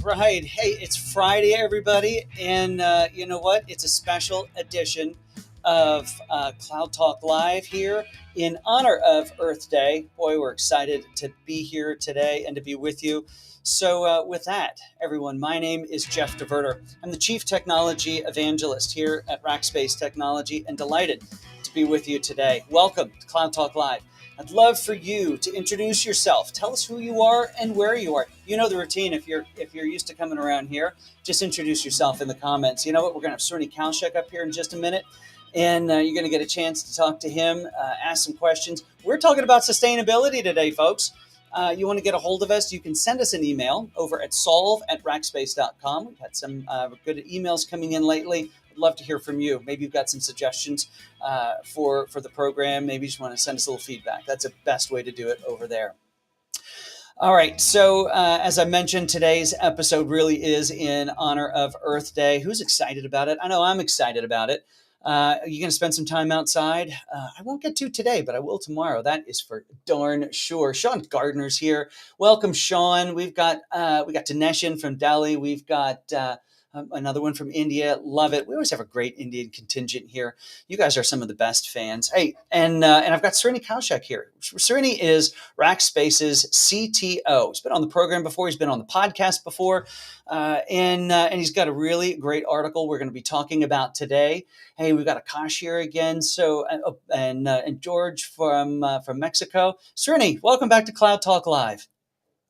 right. Hey, it's Friday, everybody. And you know what? It's a special edition of Cloud Talk Live here in honor of Earth Day. Boy, we're excited to be here today and to be with you. So, with that, everyone, my name is Jeff DeVerter. I'm the Chief Technology Evangelist here at Rackspace Technology and delighted to be with you today. Welcome to Cloud Talk Live. I'd love for you to introduce yourself. Tell us who you are and where you are. You know the routine if you're used to coming around here. Just introduce yourself in the comments. You know what? We're going to have Cerny Kalshek up here in just a minute, and you're going to get a chance to talk to him, ask some questions. We're talking about sustainability today, folks. You want to get a hold of us, you can send us an email over at solve@rackspace.com. We've had some good emails coming in lately. I'd love to hear from you. Maybe you've got some suggestions for the program. Maybe you just want to send us a little feedback. That's the best way to do it over there. All right. So as I mentioned, today's episode really is in honor of Earth Day. Who's excited about it? I know I'm excited about it. Are you going to spend some time outside? I won't get to today, but I will tomorrow. That is for darn sure. Sean Gardner's here. Welcome, Sean. We got Dinesh from Delhi. We've got another one from India. Love it. We always have a great Indian contingent here. You guys are some of the best fans. Hey, and I've got Cerny Kalshek here. Cerny is Rackspace's CTO. He's been on the program before. He's been on the podcast before. And he's got a really great article we're going to be talking about today. Hey, we've got Akash here again. So and George from Mexico. Cerny, welcome back to Cloud Talk Live.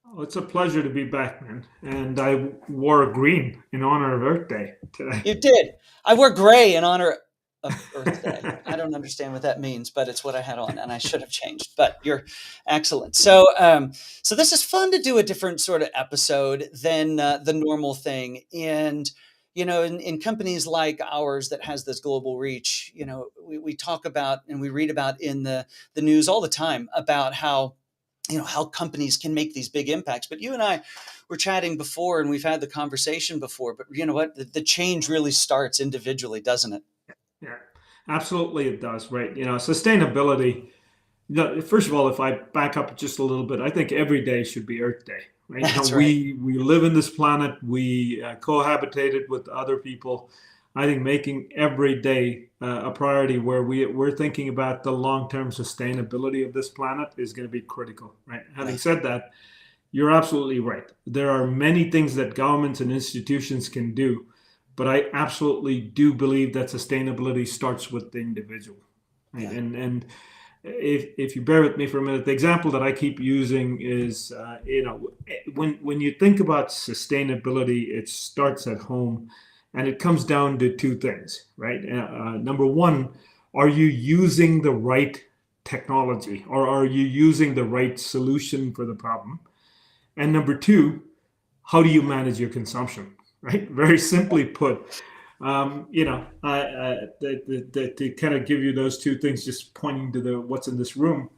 Oh, it's a pleasure to be back, man. And I wore green in honor of Earth Day today. You did. I wore gray in honor of Earth Day. I don't understand what that means, but it's what I had on, and I should have changed. But you're excellent. So, so this is fun to do a different sort of episode than the normal thing. And you know, in companies like ours that has this global reach, you know, we talk about and we read about in the news all the time about how companies can make these big impacts. But you and I were chatting before, and we've had the conversation before. But you know what? The change really starts individually, doesn't it? Yeah, absolutely it does, right? Sustainability. First of all, if I back up just a little bit, I think every day should be Earth Day, right? That's right. We live in this planet, we cohabitated with other people. I think making every day a priority where we're thinking about the long-term sustainability of this planet is going to be critical, right? Having said that, you're absolutely right. There are many things that governments and institutions can do, but I absolutely do believe that sustainability starts with the individual, right? Yeah. And if you bear with me for a minute, the example that I keep using is, when you think about sustainability, it starts at home. And it comes down to two things, right? Number one, are you using the right technology or are you using the right solution for the problem? And number two, how do you manage your consumption, right? Very simply put, to kind of give you those two things, just pointing to what's in this room.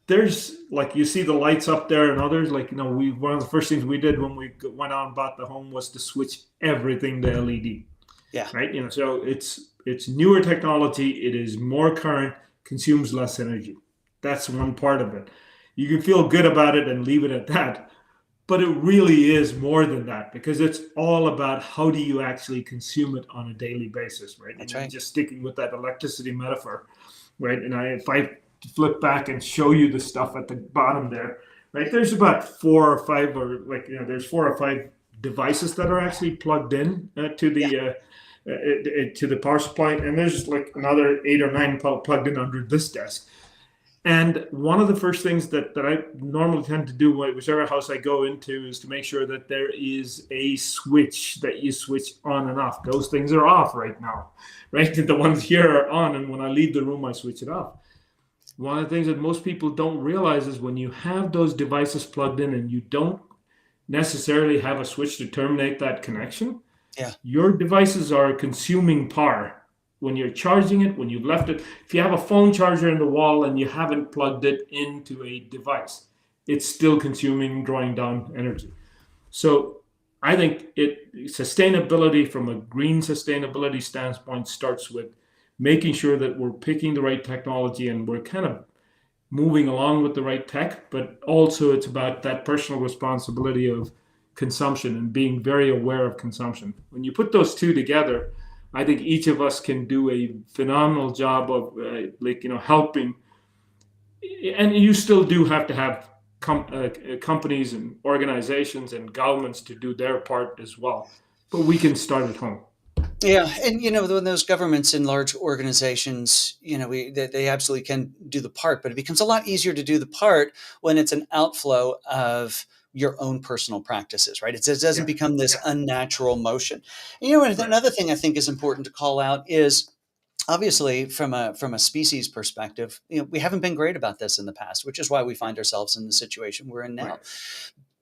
There's like you see the lights up there and others one of the first things we did when we went out and bought the home was to switch everything to LED. Yeah. Right. So it's newer technology. It is more current, consumes less energy. That's one part of it. You can feel good about it and leave it at that. But it really is more than that because it's all about how do you actually consume it on a daily basis. Right. That's right. Just sticking with that electricity metaphor. Right. And if I flip back and show you the stuff at the bottom there, right? There's about four or five devices that are actually plugged in to the power supply, and there's like another 8 or 9 plugged in under this desk. And one of the first things that I normally tend to do, whichever house I go into, is to make sure that there is a switch that you switch on and off. Those things are off right now, right? The ones here are on, and when I leave the room, I switch it off. One of the things that most people don't realize is when you have those devices plugged in and you don't necessarily have a switch to terminate that connection, your devices are consuming power. When you're charging it, when you've left it, if you have a phone charger in the wall and you haven't plugged it into a device, it's still consuming, drawing down energy. So I think sustainability from a green sustainability standpoint starts with making sure that we're picking the right technology and we're kind of moving along with the right tech, but also it's about that personal responsibility of consumption and being very aware of consumption. When you put those two together, I think each of us can do a phenomenal job of helping. And you still do have to have companies and organizations and governments to do their part as well. But we can start at home. Yeah, and when those governments and large organizations, they absolutely can do the part, but it becomes a lot easier to do the part when it's an outflow of your own personal practices, right? It doesn't Yeah, become this yeah, unnatural motion. And right. another thing I think is important to call out is obviously from a species perspective, we haven't been great about this in the past, which is why we find ourselves in the situation we're in now. Right.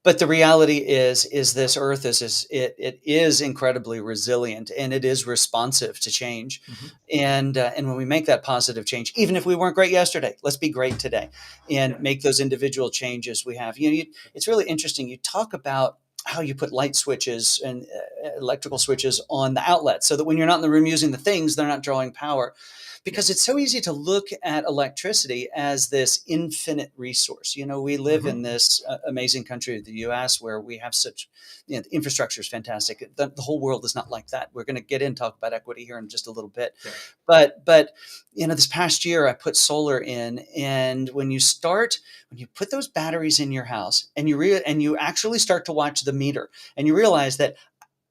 But the reality is this earth it is incredibly resilient, and it is responsive to change. Mm-hmm. And when we make that positive change, even if we weren't great yesterday, let's be great today and Yeah. make those individual changes we have. It's really interesting. You talk about how you put light switches and electrical switches on the outlet so that when you're not in the room using the things, they're not drawing power, Yeah. because it's so easy to look at electricity as this infinite resource. We live in Mm-hmm. this amazing country, the US, where we have such, the infrastructure is fantastic. The whole world is not like that. We're going to get in, talk about equity here in just a little bit. Yeah. But this past year I put solar in, and when you put those batteries in your house and you actually start to watch the meter and you realize that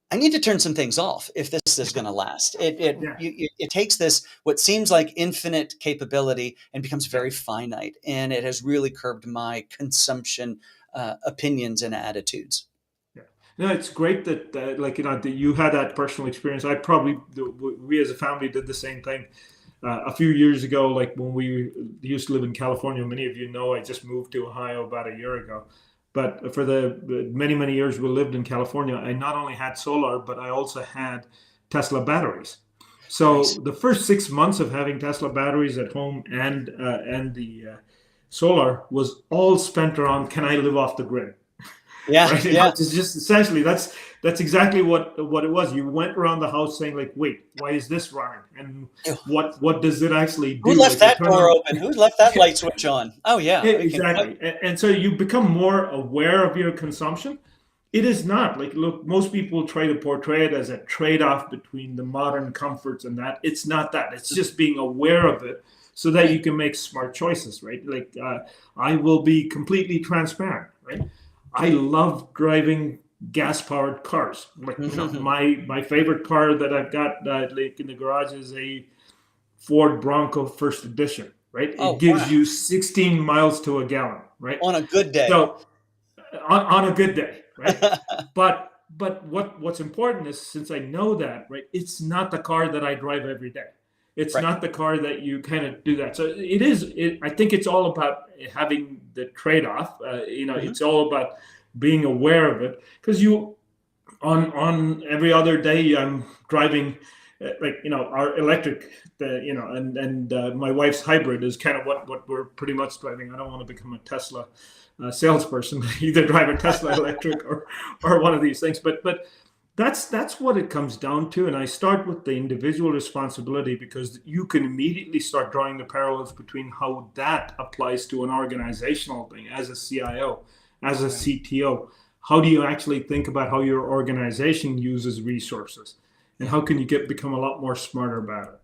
I need to turn some things off if this is going to last. Yeah. It takes this what seems like infinite capability and becomes Yeah. very finite, and it has really curbed my consumption opinions and attitudes. Yeah. No, it's great that that you had that personal experience. We as a family did the same thing a few years ago. Like when we used to live in California, many of you know I just moved to Ohio about a year ago. But for the many years we lived in California, I not only had solar, but I also had Tesla batteries. Nice. So the first 6 months of having Tesla batteries at home and the solar was all spent around, can I live off the grid? Yeah, Right? yeah. It's just essentially that's exactly what it was. You went around the house saying like, wait, why is this running? And what does it actually Who do? left Like you that turn door on. open? Who left that light switch on? Oh yeah. Okay. Exactly. And so you become more aware of your consumption. It is not like, look, most people try to portray it as a trade-off between the modern comforts and that. It's not that. It's just being aware of it so that you Right. can make smart choices, right? Like I will be completely transparent, right? I love driving gas-powered cars. Like my favorite car that I've got like in the garage is a Ford Bronco First Edition, right? It Oh gives wow. you 16 miles to a gallon, right? On a good day. So on a good day, right? But what's important is, since I know that, right, it's not the car that I drive every day. It's Right. not the car that you kind of do that. So it is. I think it's all about having the trade-off. Mhm. It's all about being aware of it, because you on every other day I'm driving our electric, and my wife's hybrid is kind of what we're pretty much driving. I don't want to become a Tesla salesperson, either drive a Tesla electric or one of these things, but that's what it comes down to. And I start with the individual responsibility, because you can immediately start drawing the parallels between how that applies to an organizational thing. As a CIO, as a Right. CTO, how do you actually think about how your organization uses resources, and Yeah. how can you become a lot more smarter about it?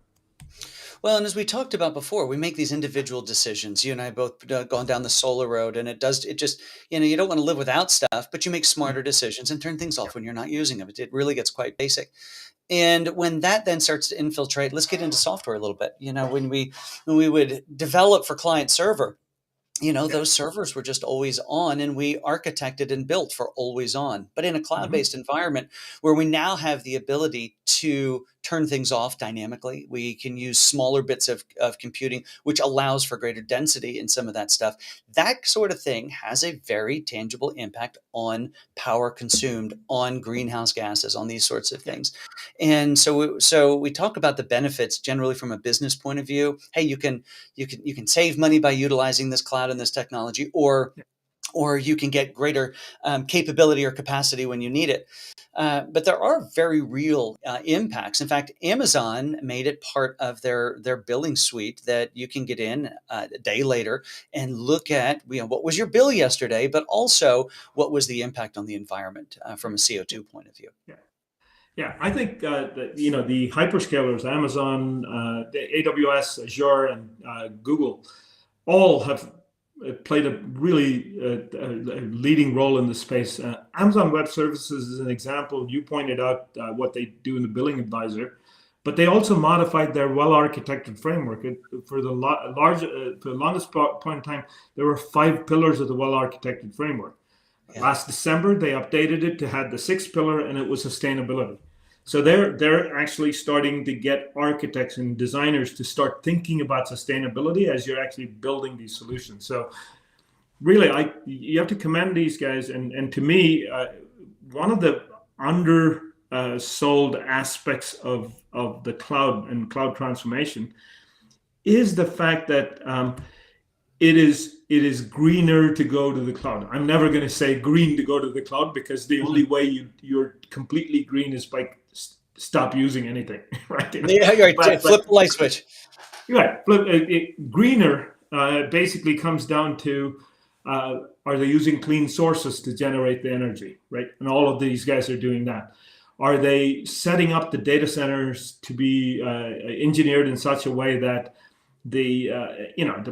Well, and as we talked about before, we make these individual decisions. You and I both gone down the solar road, and it just, you don't want to live without stuff, but you make smarter decisions and turn things Yeah. off when you're not using them. It really gets quite basic. And when that then starts to infiltrate, let's get into software a little bit. When we would develop for client server, Yeah. those servers were just always on, and we architected and built for always on. But in a cloud Hmm. based environment where we now have the ability to turn things off dynamically, we can use smaller bits of computing, which allows for greater density in some of that stuff. That sort of thing has a very tangible impact on power consumed, on greenhouse gases, on these sorts of Yeah. things. And so we talk about the benefits generally from a business point of view. Hey, you can save money by utilizing this cloud and this technology, or or you can get greater capability or capacity when you need it. But there are very real impacts. In fact, Amazon made it part of their billing suite that you can get in a day later and look at what was your bill yesterday, but also what was the impact on the environment from a CO2 point of view. Yeah. Yeah, I think that the hyperscalers, Amazon, the AWS, Azure, and Google, all have played a really leading role in the space. Amazon Web Services is an example. You pointed out what they do in the Billing Advisor, but they also modified their well-architected framework. For the longest point in time, there were 5 pillars of the well-architected framework. Yeah. Last December, they updated it to have the 6th pillar, and it was sustainability. So they're actually starting to get architects and designers to start thinking about sustainability as you're actually building these solutions. So really, you have to commend these guys. And to me, one of the undersold aspects of the cloud and cloud transformation is the fact that it is greener to go to the cloud. I'm never going to say green to go to the cloud, because the only way you're completely green is by stop using anything, right? Yeah, right. Flip the light switch. Right. Greener basically comes down to are they using clean sources to generate the energy, right? And all of these guys are doing that. Are they setting up the data centers to be engineered in such a way that the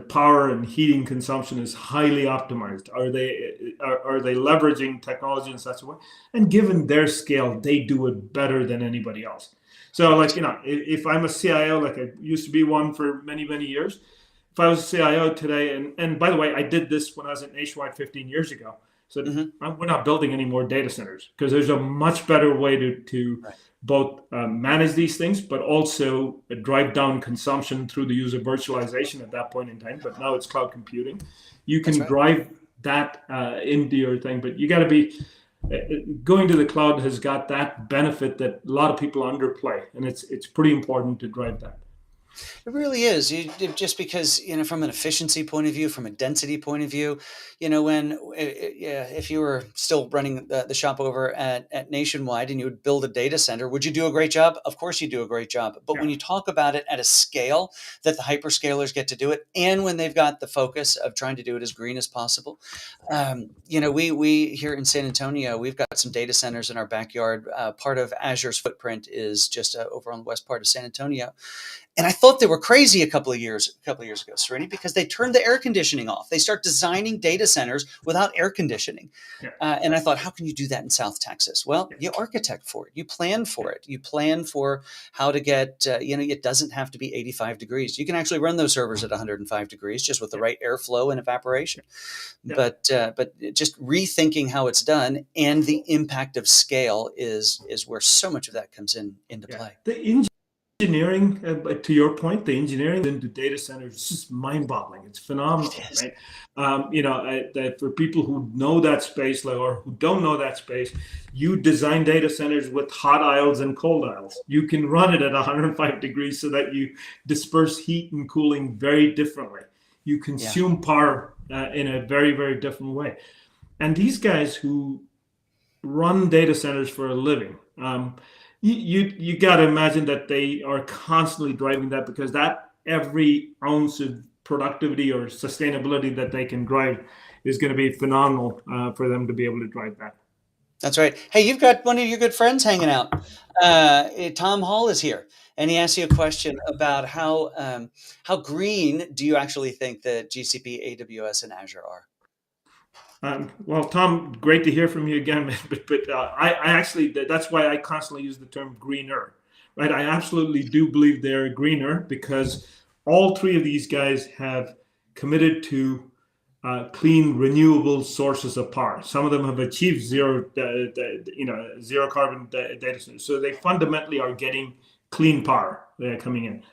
power and heating consumption is highly optimized? Are they leveraging technology in such a way? And given their scale, they do it better than anybody else. So, if I'm a CIO, like I used to be one for many, many years, if I was a CIO today, and by the way, I did this when I was at Nationwide 15 years ago. So we're not building any more data centers, because there's a much better way to right. both manage these things, but also drive down consumption through the use of virtualization at that point in time. But now it's cloud computing. You can drive that into your thing, but you got to be going to the cloud has got that benefit that a lot of people underplay, and it's pretty important to drive that. It really is. Just because, from an efficiency point of view, from a density point of view, if you were still running the shop over at Nationwide and you would build a data center, would you do a great job? Of course you do a great job. But when you talk about it at a scale that the hyperscalers get to do it, and when they've got the focus of trying to do it as green as possible, we here in San Antonio, we've got some data centers in our backyard. Part of Azure's footprint is just over on the west part of San Antonio. And I thought they were crazy a couple of years ago, Srini, because they turned the air conditioning off. They start designing data centers without air conditioning. Yeah. And I thought, how can you do that in South Texas? Well, you architect for it. You plan for it. You plan for how to get, it doesn't have to be 85 degrees. You can actually run those servers at 105 degrees just with the right airflow and evaporation. Yeah. But just rethinking how it's done and the impact of scale is where so much of that comes into play. The engineering, to your point, the engineering into data centers is just mind-boggling. It's phenomenal, right? For people who know that space or who don't know that space, you design data centers with hot aisles and cold aisles. You can run it at 105 degrees so that you disperse heat and cooling very differently. You consume power in a very, very different way. And these guys who run data centers for a living, you got to imagine that they are constantly driving that, because that every ounce of productivity or sustainability that they can drive is going to be phenomenal for them to be able to drive that. That's right. Hey, you've got one of your good friends hanging out. Tom Hall is here, and he asked you a question about how green do you actually think that GCP, AWS, and Azure are? Well, Tom, great to hear from you again. But I actually, that's why I constantly use the term greener, right? I absolutely do believe they're greener, because all 3 of these guys have committed to clean, renewable sources of power. Some of them have achieved zero carbon data centers. So they fundamentally are getting clean power coming in.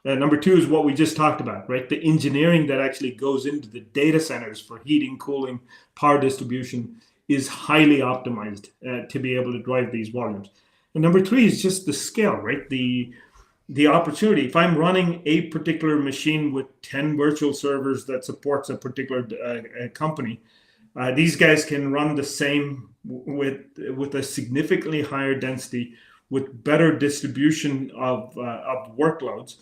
Number 2 is what we just talked about, right? The engineering that actually goes into the data centers for heating, cooling, power distribution is highly optimized to be able to drive these volumes. And number 3 is just the scale, right? The opportunity. If I'm running a particular machine with 10 virtual servers that supports a particular company, These guys can run the same with a significantly higher density, with better distribution of workloads,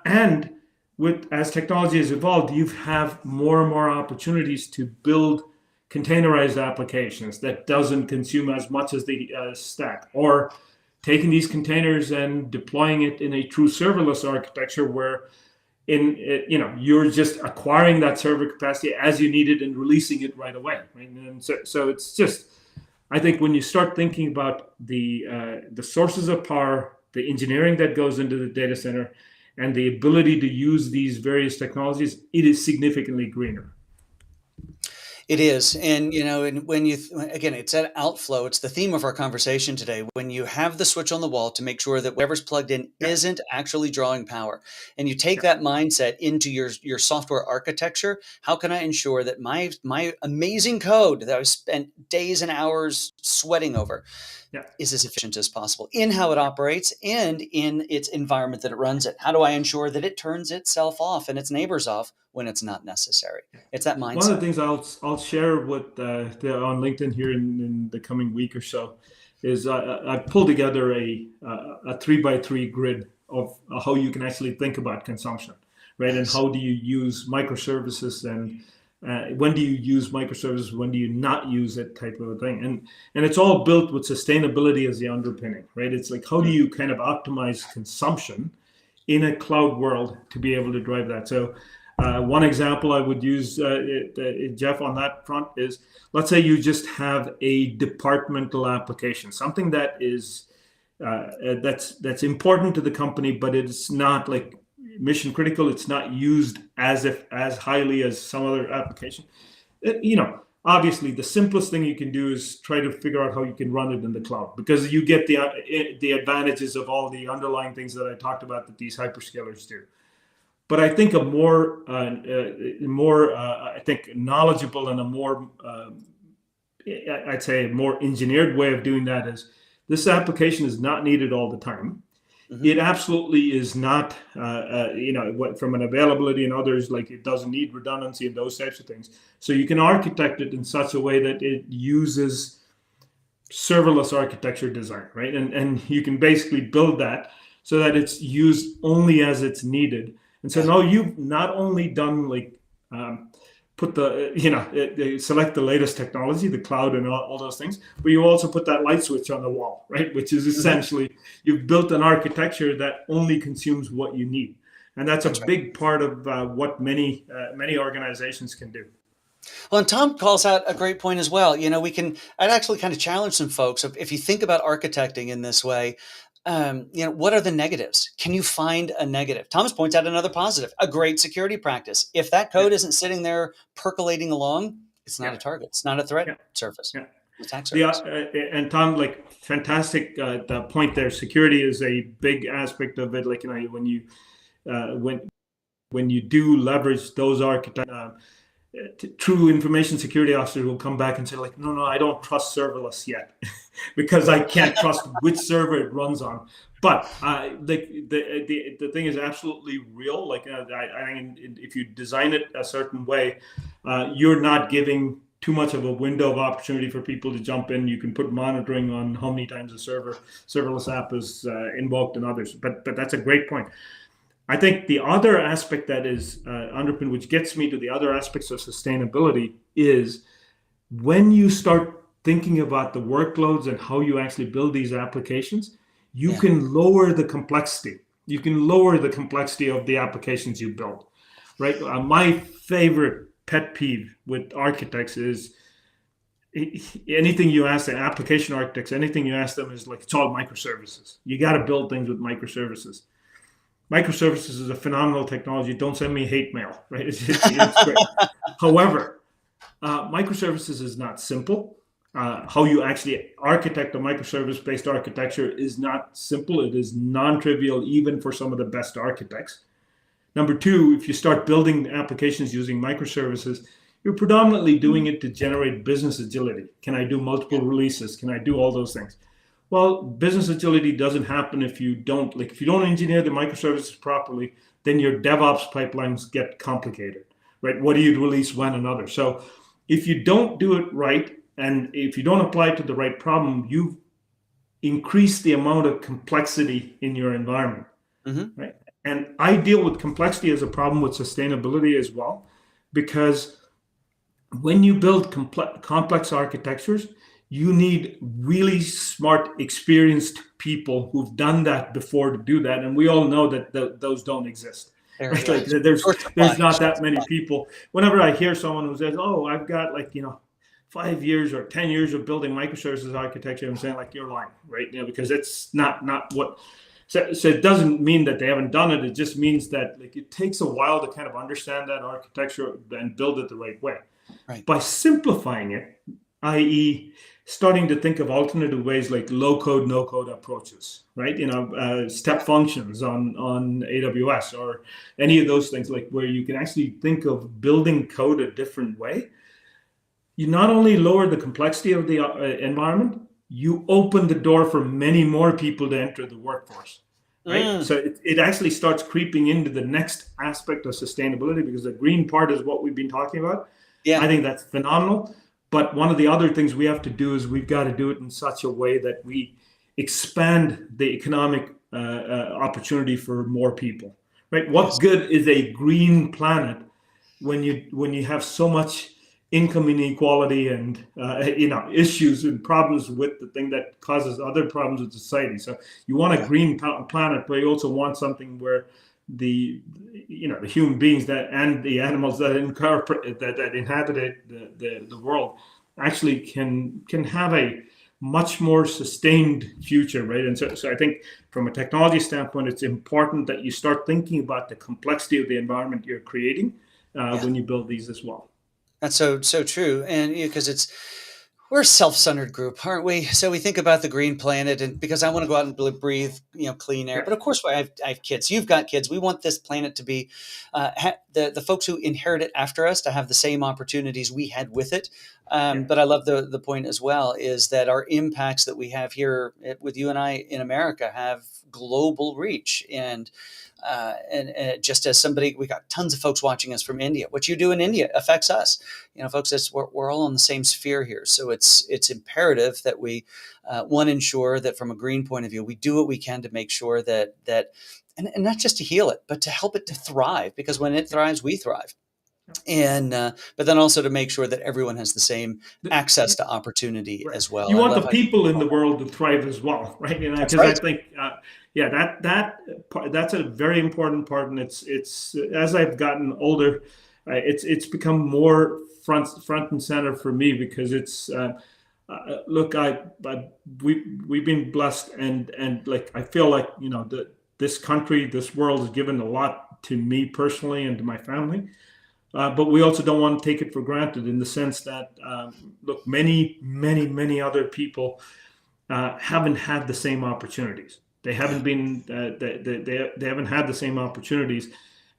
and with as technology has evolved, you have more and more opportunities to build containerized applications that doesn't consume as much as the stack, or taking these containers and deploying it in a true serverless architecture where you're just acquiring that server capacity as you need it and releasing it right away, right? And so it's just, I think when you start thinking about the sources of power, the engineering that goes into the data center, and the ability to use these various technologies, it is significantly greener. It is. And, and when again, it's that outflow. It's the theme of our conversation today. When you have the switch on the wall to make sure that whatever's plugged in isn't actually drawing power, and you take that mindset into your software architecture, how can I ensure that my amazing code that I've spent days and hours sweating over is as efficient as possible in how it operates and in its environment that it runs it? How do I ensure that it turns itself off and its neighbors off when it's not necessary? It's that mindset. One of the things I'll share with on LinkedIn here in the coming week or so is I pulled together a 3x3 grid of how you can actually think about consumption, right? And how do you use microservices, and when do you use microservices, when do you not use it, type of a thing. And it's all built with sustainability as the underpinning, right? It's like, how do you kind of optimize consumption in a cloud world to be able to drive that? So one example I would use, Jeff, on that front is, let's say you just have a departmental application, something that is that's important to the company, but it's not like mission critical. It's not used as highly as some other application. Obviously, the simplest thing you can do is try to figure out how you can run it in the cloud, because you get the advantages of all the underlying things that I talked about that these hyperscalers do. But I think a more I think knowledgeable and a more I'd say a more engineered way of doing that is, this application is not needed all the time. Mm-hmm. It absolutely is not, from an availability and others, like it doesn't need redundancy and those types of things. So you can architect it in such a way that it uses serverless architecture design, right? And you can basically build that so that it's used only as it's needed. And so now you've not only done put select the latest technology, the cloud and all those things, but you also put that light switch on the wall, right? Which is essentially, you've built an architecture that only consumes what you need. And that's a big part of what many organizations can do. Well, and Tom calls out a great point as well. I'd actually kind of challenge some folks. If you think about architecting in this way, what are the negatives? Can you find a negative? Thomas points out another positive, a great security practice. If that code isn't sitting there percolating along, it's not a target. It's not a threat surface. Yeah. Attack surface. And Tom, fantastic the point there. Security is a big aspect of it. When you do leverage those architects, true information security officers will come back and say, no, I don't trust serverless yet because I can't trust which server it runs on. But the thing is absolutely real. If you design it a certain way, you're not giving too much of a window of opportunity for people to jump in. You can put monitoring on how many times a serverless app is invoked and others. But that's a great point. I think the other aspect that is underpinned, which gets me to the other aspects of sustainability, is when you start thinking about the workloads and how you actually build these applications, you can lower the complexity. You can lower the complexity of the applications you build, right? My favorite pet peeve with architects is anything you ask the application architects, anything you ask them is it's all microservices. You got to build things with microservices. Microservices is a phenomenal technology. Don't send me hate mail, right? It's great. However, microservices is not simple. How you actually architect a microservice-based architecture is not simple. It is non-trivial, even for some of the best architects. Number two, if you start building applications using microservices, you're predominantly doing it to generate business agility. Can I do multiple releases? Can I do all those things? Well, business agility doesn't happen if you don't engineer the microservices properly, then your DevOps pipelines get complicated, right? What do you release when and other? So if you don't do it right, and if you don't apply it to the right problem, you increase the amount of complexity in your environment, right? And I deal with complexity as a problem with sustainability as well, because when you build complex architectures, you need really smart, experienced people who've done that before to do that, and we all know that those don't exist. Right? Like there's not that many people. Whenever I hear someone who says, "Oh, I've got 5 years or 10 years of building microservices architecture," I'm saying like you're lying, right? Because it's not what. So it doesn't mean that they haven't done it. It just means that like it takes a while to kind of understand that architecture and build it the right way. Right. By simplifying it, i.e., starting to think of alternative ways like low code, no code approaches, right? Step functions on AWS or any of those things, like where you can actually think of building code a different way. You not only lower the complexity of the environment, you open the door for many more people to enter the workforce, right? So it actually starts creeping into the next aspect of sustainability, because the green part is what we've been talking about. I think that's phenomenal. But one of the other things we have to do is we've got to do it in such a way that we expand the economic opportunity for more people, right? What good is a green planet when you have so much income inequality and issues and problems with the thing that causes other problems with society? So you want a green planet, but you also want something where the human beings and the animals that inhabit the world actually can have a much more sustained future, right? And so I think from a technology standpoint, it's important that you start thinking about the complexity of the environment you're creating when you build these as well. That's so true, and because we're a self-centered group, aren't we? So we think about the green planet, and because I want to go out and breathe, clean air. But of course, I have kids. You've got kids. We want this planet to be the folks who inherit it after us to have the same opportunities we had with it. But I love the point as well is that our impacts that we have here with you and I in America have global reach. And just as somebody, we got tons of folks watching us from India. What you do in India affects us, folks. We're all in the same sphere here, so it's imperative that we ensure that from a green point of view, we do what we can to make sure that and not just to heal it, but to help it to thrive. Because when it thrives, we thrive. And but then also to make sure that everyone has the same access to opportunity as well. You want the people in the world to thrive as well, right? Because I think that's a very important part, and it's as I've gotten older, it's become more front and center for me, because it's look, we've been blessed, and like I feel like this country, this world has given a lot to me personally and to my family. But we also don't want to take it for granted, in the sense that, look, many other people haven't had the same opportunities. They haven't been, they haven't had the same opportunities.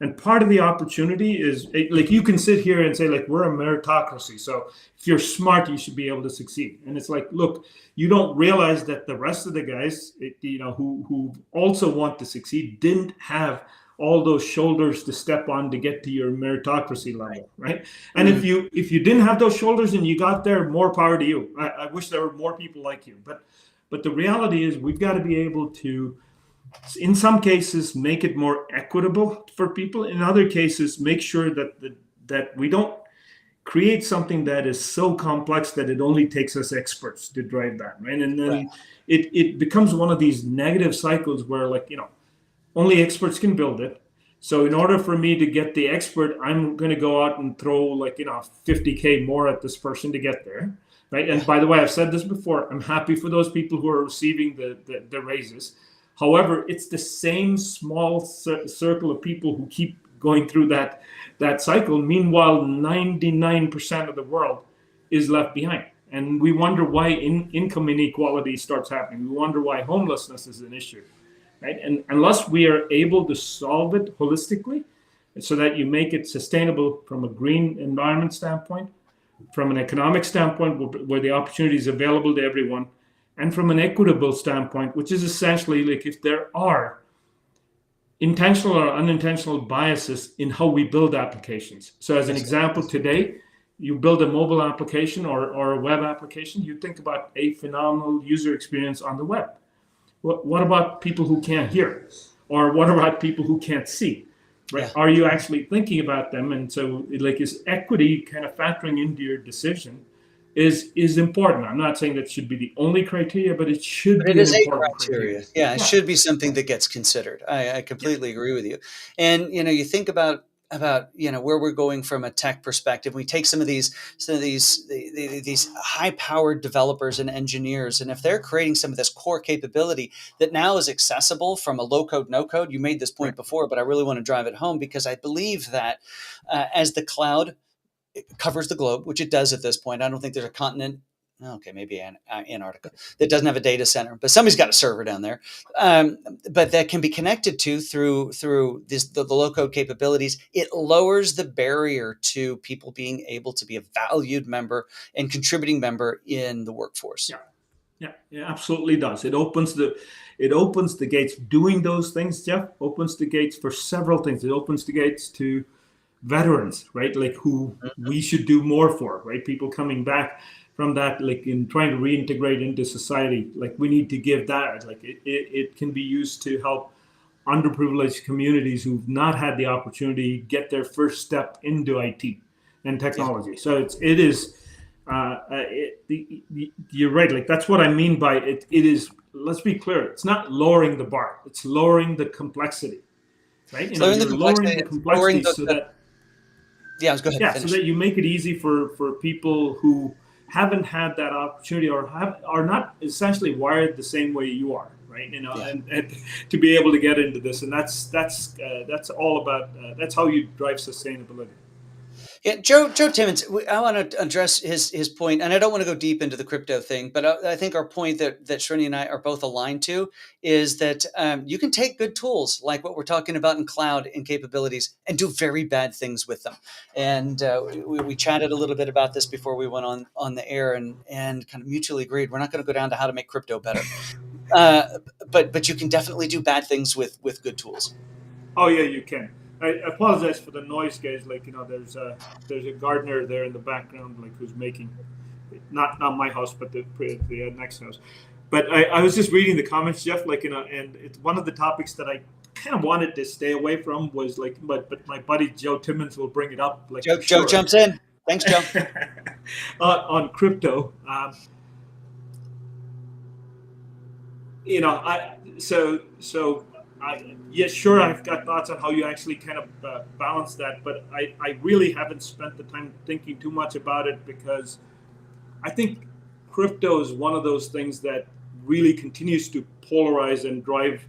And part of the opportunity is, like, you can sit here and say, like, we're a meritocracy. So if you're smart, you should be able to succeed. And it's like, look, you don't realize that the rest of the guys, who also want to succeed, didn't have all those shoulders to step on to get to your meritocracy level, right? And if you didn't have those shoulders and you got there, more power to you. I wish there were more people like you. But the reality is, we've got to be able to, in some cases, make it more equitable for people. In other cases, make sure that we don't create something that is so complex that it only takes us experts to drive that, right? And then it becomes one of these negative cycles where, like, only experts can build it. So in order for me to get the expert, I'm going to go out and throw, like, $50K more at this person to get there, right? And by the way, I've said this before, I'm happy for those people who are receiving the raises. However, it's the same small circle of people who keep going through that cycle. Meanwhile, 99% of the world is left behind. And we wonder why income inequality starts happening. We wonder why homelessness is an issue. Right? And unless we are able to solve it holistically, so that you make it sustainable from a green environment standpoint, from an economic standpoint, where the opportunity is available to everyone, and from an equitable standpoint, which is essentially like if there are intentional or unintentional biases in how we build applications. So as an example today, you build a mobile application or a web application, you think about a phenomenal user experience on the web. What about people who can't hear? Or what about people who can't see? Right? Yeah. Are you actually thinking about them? And so, like, is equity kind of factoring into your decision is important. I'm not saying that should be the only criteria, but it should But it be an is a important criteria. criteria. Yeah, it Yeah, should be something that gets considered. I yeah, completely agree with you. And you think about where we're going from a tech perspective. We take some of these high powered developers and engineers, and if they're creating some of this core capability that now is accessible from a low code, no code. You made this right, point before, but I really want to drive it home because I believe that as the cloud covers the globe, which it does at this point. I don't think there's a continent. Okay, maybe Antarctica that doesn't have a data center, but somebody's got a server down there. But that can be connected to through the low code capabilities. It lowers the barrier to people being able to be a valued member and contributing member in the workforce. yeah. Yeah, it absolutely does. It opens the gates. Doing those things, Jeff, opens the gates for several things. It opens the gates to veterans, right? Like who we should do more for, right? People coming back from that, like in trying to reintegrate into society. Like we need to give that. Like it can be used to help underprivileged communities who've not had the opportunity get their first step into IT and Yeah, technology. So it is. You're right. Like that's what I mean by it. It is. Let's be clear. It's not lowering the bar. It's lowering the complexity. Right. it's lowering the You're lowering complexity. the It's lowering complexity so the that yeah. Go ahead, yeah, so finish. that you make it easy for people who haven't had that opportunity or are not essentially wired the same way you are, right? Yeah. And to be able to get into this, and that's all about that's how you drive sustainability. Yeah, Joe Timmons. I want to address his point, and I don't want to go deep into the crypto thing, but I think our point that Srini and I are both aligned to is that you can take good tools like what we're talking about in cloud and capabilities and do very bad things with them. And we chatted a little bit about this before we went on the air, and kind of mutually agreed we're not going to go down to how to make crypto better, uh, but you can definitely do bad things with good tools. Oh yeah, you can. I apologize for the noise, guys. Like there's a gardener there in the background, like who's making not my house, but the next house. But I was just reading the comments, Jeff. Like and it's one of the topics that I kind of wanted to stay away from was like, but my buddy Joe Timmons will bring it up, like for Joe sure. jumps in. Thanks, Joe. On crypto. I so yes, sure, I've got thoughts on how you actually kind of balance that, but I really haven't spent the time thinking too much about it because I think crypto is one of those things that really continues to polarize and drive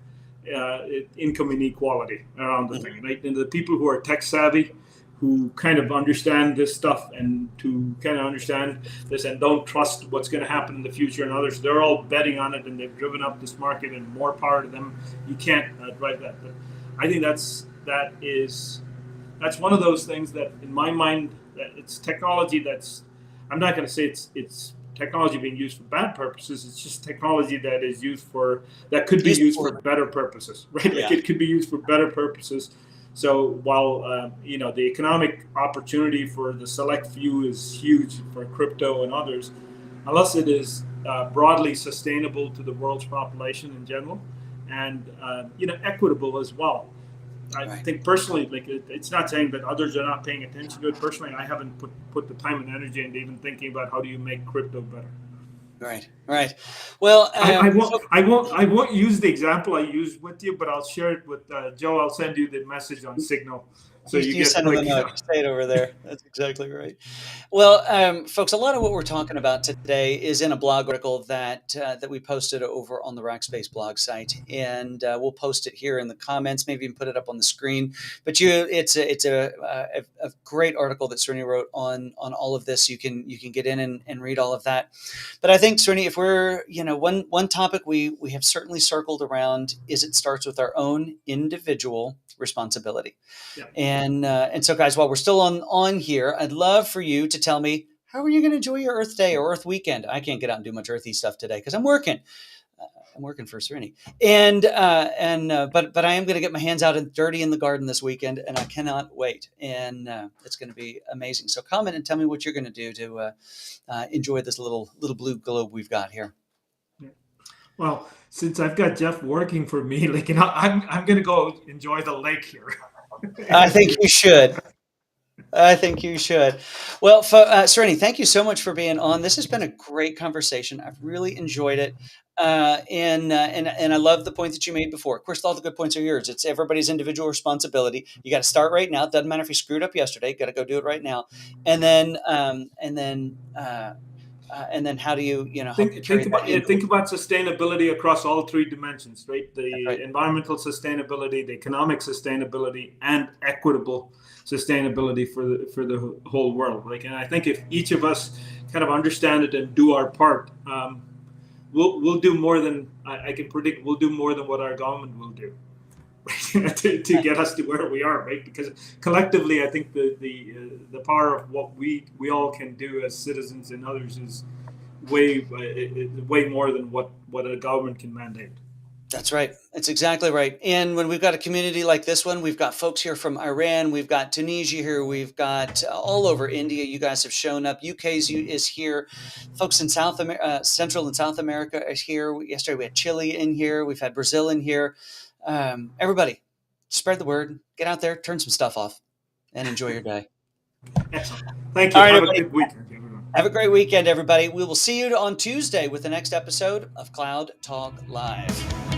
income inequality around the thing, right? And the people who are tech savvy, who kind of understand this stuff and to kind of understand this and don't trust what's going to happen in the future and others, they're all betting on it and they've driven up this market and more power to them. You can't drive that. But I think that's one of those things that in my mind that it's technology that's I'm not going to say it's technology being used for bad purposes. It's just technology that could be Use used for for better purposes, right? Like yeah. it could be used for better purposes. So while the economic opportunity for the select few is huge for crypto and others, unless it is broadly sustainable to the world's population in general, and equitable as well. I Right. think personally, like it's not saying that others are not paying attention to it. Personally, I haven't put the time and energy into even thinking about how do you make crypto better. Right. Right. Well, I won't so I won't I won't use the example I used with you, but I'll share it with Joe. I'll send you the message on Signal, so you you get send them a like note. You say it over there. That's exactly right. Well, folks, a lot of what we're talking about today is in a blog article that we posted over on the Rackspace blog site, and we'll post it here in the comments. Maybe even put it up on the screen. But it's a great article that Srini wrote on all of this. You can get in and read all of that. But I think Srini, if we're one topic we have certainly circled around is it starts with our own individual responsibility. yeah. And so, guys, while we're still on here, I'd love for you to tell me how are you going to enjoy your Earth Day or Earth Weekend. I can't get out and do much earthy stuff today because I'm working. I'm working for Serenity, but I am going to get my hands out and dirty in the garden this weekend, and I cannot wait. And it's going to be amazing. So comment and tell me what you're going to do to enjoy this little blue globe we've got here. Well, since I've got Jeff working for me, like, I'm gonna go enjoy the lake here. I think you should. I think you should. Well, Serenity, thank you so much for being on. This has been a great conversation. I've really enjoyed it. And I love the point that you made before. Of course, all the good points are yours. It's everybody's individual responsibility. You got to start right now. It doesn't matter if you screwed up yesterday. You got to go do it right now. And then, and then how do you think about sustainability across all three dimensions, right? The right. environmental sustainability, the economic sustainability, and equitable sustainability for the whole world. Like, and I think if each of us kind of understand it and do our part, we'll do more than I can predict. We'll do more than what our government will do to get us to where we are, right? Because collectively, I think the power of what we all can do as citizens and others is way more than what a government can mandate. That's right. That's exactly right. And when we've got a community like this one, we've got folks here from Iran, we've got Tunisia here, we've got all over India. You guys have shown up. UK is here. Folks in Central and South America is here. Yesterday we had Chile in here. We've had Brazil in here. Everybody, spread the word. Get out there, turn some stuff off, and enjoy your day. Excellent. Thank you. All right, have everybody. a good weekend, everyone. Have a great weekend, everybody. We will see you on Tuesday with the next episode of Cloud Talk Live.